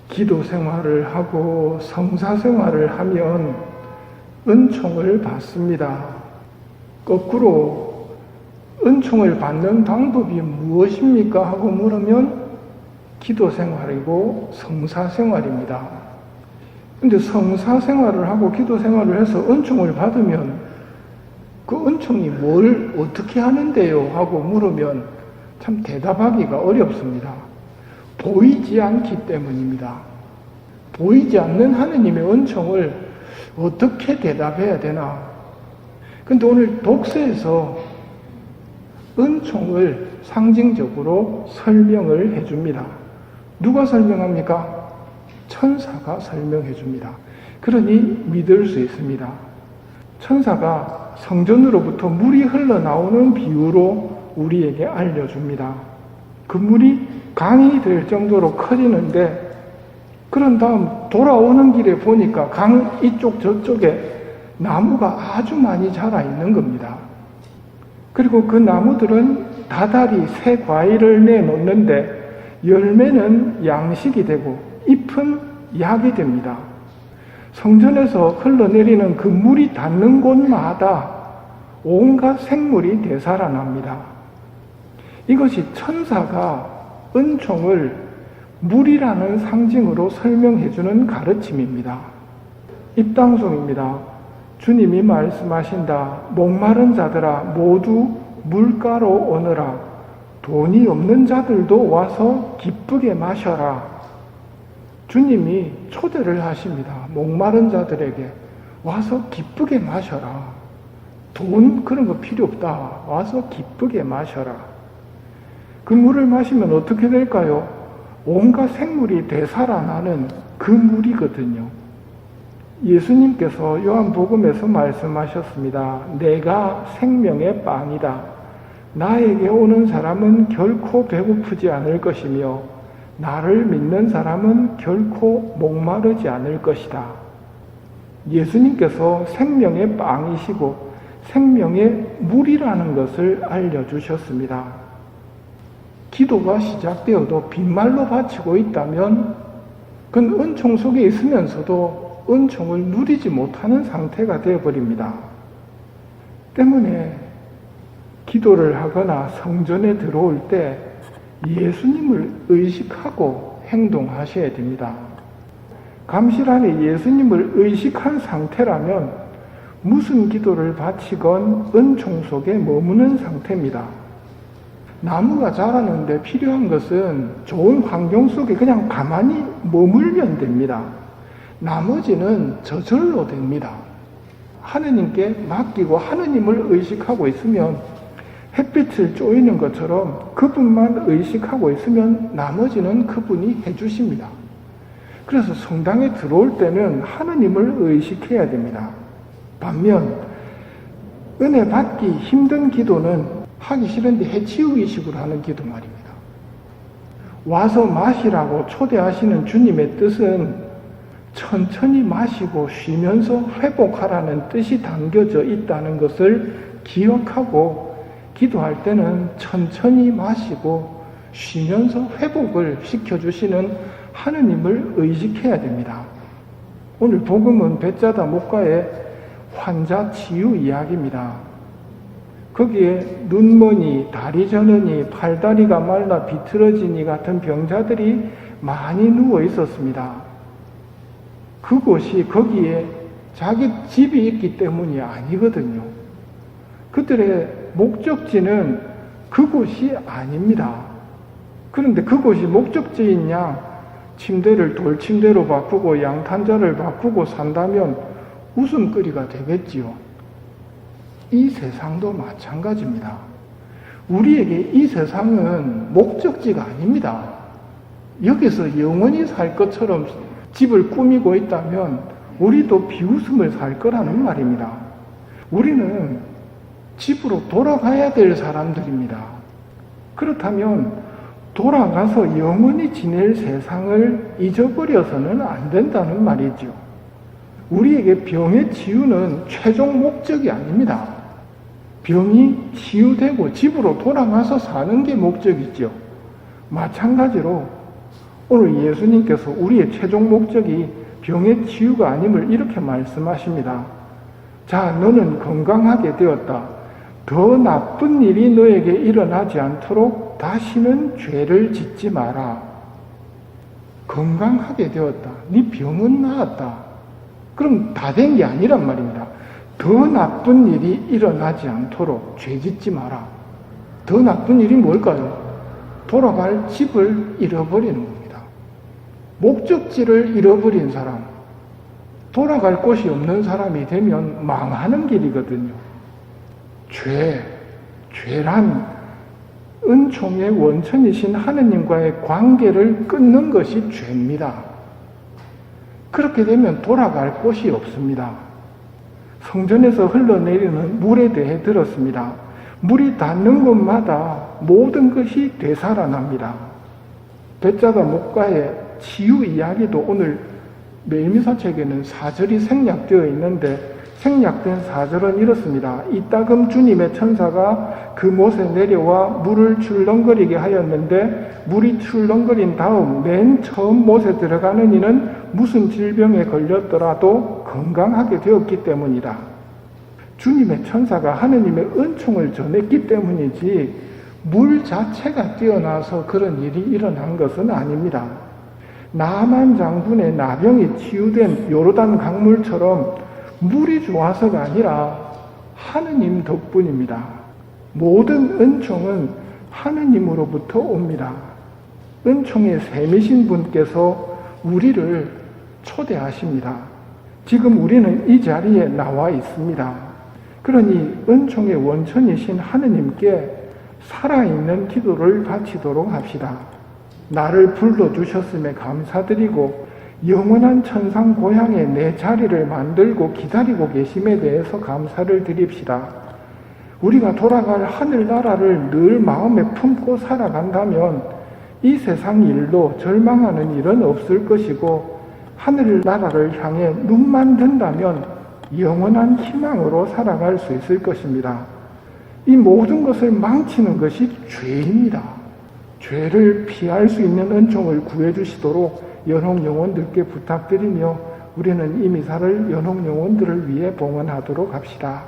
기도 생활을 하고 성사 생활을 하면 은총을 받습니다. 거꾸로 은총을 받는 방법이 무엇입니까? 하고 물으면 기도 생활이고 성사 생활입니다. 근데 성사 생활을 하고 기도 생활을 해서 은총을 받으면 그 은총이 뭘 어떻게 하는데요? 하고 물으면 참 대답하기가 어렵습니다. 보이지 않기 때문입니다. 보이지 않는 하느님의 은총을 어떻게 대답해야 되나? 근데 오늘 독서에서 은총을 상징적으로 설명을 해줍니다. 누가 설명합니까? 천사가 설명해 줍니다. 그러니 믿을 수 있습니다. 천사가 성전으로부터 물이 흘러나오는 비유로 우리에게 알려줍니다. 그 물이 강이 될 정도로 커지는데 그런 다음 돌아오는 길에 보니까 강 이쪽 저쪽에 나무가 아주 많이 자라 있는 겁니다. 그리고 그 나무들은 다달이 새 과일을 내놓는데 열매는 양식이 되고 잎은 약이 됩니다. 성전에서 흘러내리는 그 물이 닿는 곳마다 온갖 생물이 되살아납니다. 이것이 천사가 은총을 물이라는 상징으로 설명해주는 가르침입니다. 입당송입니다. 주님이 말씀하신다. 목마른 자들아 모두 물가로 오너라. 돈이 없는 자들도 와서 기쁘게 마셔라. 주님이 초대를 하십니다. 목마른 자들에게 와서 기쁘게 마셔라. 돈 그런 거 필요 없다. 와서 기쁘게 마셔라. 그 물을 마시면 어떻게 될까요? 온갖 생물이 되살아나는 그 물이거든요. 예수님께서 요한복음에서 말씀하셨습니다. 내가 생명의 빵이다. 나에게 오는 사람은 결코 배고프지 않을 것이며 나를 믿는 사람은 결코 목마르지 않을 것이다. 예수님께서 생명의 빵이시고 생명의 물이라는 것을 알려주셨습니다. 기도가 시작되어도 빈말로 바치고 있다면 그건 은총 속에 있으면서도 은총을 누리지 못하는 상태가 되어버립니다. 때문에 기도를 하거나 성전에 들어올 때 예수님을 의식하고 행동하셔야 됩니다. 감실 안에 예수님을 의식한 상태라면 무슨 기도를 바치건 은총 속에 머무는 상태입니다. 나무가 자라는데 필요한 것은 좋은 환경 속에 그냥 가만히 머물면 됩니다. 나머지는 저절로 됩니다. 하느님께 맡기고 하느님을 의식하고 있으면 햇빛을 쬐이는 것처럼 그분만 의식하고 있으면 나머지는 그분이 해주십니다. 그래서 성당에 들어올 때는 하느님을 의식해야 됩니다. 반면 은혜 받기 힘든 기도는 하기 싫은데 해치우기식으로 하는 기도 말입니다. 와서 마시라고 초대하시는 주님의 뜻은 천천히 마시고 쉬면서 회복하라는 뜻이 담겨져 있다는 것을 기억하고 기도할 때는 천천히 마시고 쉬면서 회복을 시켜주시는 하느님을 의식해야 됩니다. 오늘 복음은 벳자다 목가의 환자 치유 이야기입니다. 거기에 눈머니, 다리 저느니, 팔다리가 말라 비틀어지니 같은 병자들이 많이 누워 있었습니다. 그곳이 거기에 자기 집이 있기 때문이 아니거든요. 그들의 목적지는 그곳이 아닙니다. 그런데 그곳이 목적지인 양 침대를 돌침대로 바꾸고 양탄자를 바꾸고 산다면 웃음거리가 되겠지요. 이 세상도 마찬가지입니다. 우리에게 이 세상은 목적지가 아닙니다. 여기서 영원히 살 것처럼 집을 꾸미고 있다면 우리도 비웃음을 살 거라는 말입니다. 우리는 집으로 돌아가야 될 사람들입니다. 그렇다면 돌아가서 영원히 지낼 세상을 잊어버려서는 안 된다는 말이죠. 우리에게 병의 치유는 최종 목적이 아닙니다. 병이 치유되고 집으로 돌아가서 사는 게 목적이죠. 마찬가지로 오늘 예수님께서 우리의 최종 목적이 병의 치유가 아님을 이렇게 말씀하십니다. 자, 너는 건강하게 되었다. 더 나쁜 일이 너에게 일어나지 않도록 다시는 죄를 짓지 마라. 건강하게 되었다. 네 병은 나았다. 그럼 다 된 게 아니란 말입니다. 더 나쁜 일이 일어나지 않도록 죄 짓지 마라. 더 나쁜 일이 뭘까요? 돌아갈 집을 잃어버리는 겁니다. 목적지를 잃어버린 사람, 돌아갈 곳이 없는 사람이 되면 망하는 길이거든요. 죄란 은총의 원천이신 하느님과의 관계를 끊는 것이 죄입니다. 그렇게 되면 돌아갈 곳이 없습니다. 성전에서 흘러내리는 물에 대해 들었습니다. 물이 닿는 곳마다 모든 것이 되살아납니다. 배자가 목가의 치유 이야기도 오늘 매일미사책에는 4절이 생략되어 있는데 생략된 4절은 이렇습니다. 이따금 주님의 천사가 그 못에 내려와 물을 출렁거리게 하였는데 물이 출렁거린 다음 맨 처음 못에 들어가는 이는 무슨 질병에 걸렸더라도 건강하게 되었기 때문이다. 주님의 천사가 하느님의 은총을 전했기 때문이지 물 자체가 뛰어나서 그런 일이 일어난 것은 아닙니다. 나만 장군의 나병이 치유된 요르단 강물처럼 물이 좋아서가 아니라 하느님 덕분입니다. 모든 은총은 하느님으로부터 옵니다. 은총의 셈이신 분께서 우리를 초대하십니다. 지금 우리는 이 자리에 나와 있습니다. 그러니 은총의 원천이신 하느님께 살아있는 기도를 바치도록 합시다. 나를 불러주셨음에 감사드리고 영원한 천상 고향에 내 자리를 만들고 기다리고 계심에 대해서 감사를 드립시다. 우리가 돌아갈 하늘나라를 늘 마음에 품고 살아간다면 이 세상 일로 절망하는 일은 없을 것이고 하늘나라를 향해 눈만 든다면 영원한 희망으로 살아갈 수 있을 것입니다. 이 모든 것을 망치는 것이 죄입니다. 죄를 피할 수 있는 은총을 구해주시도록 연옥 영혼들께 부탁드리며 우리는 이 미사를 연옥 영혼들을 위해 봉헌하도록 합시다.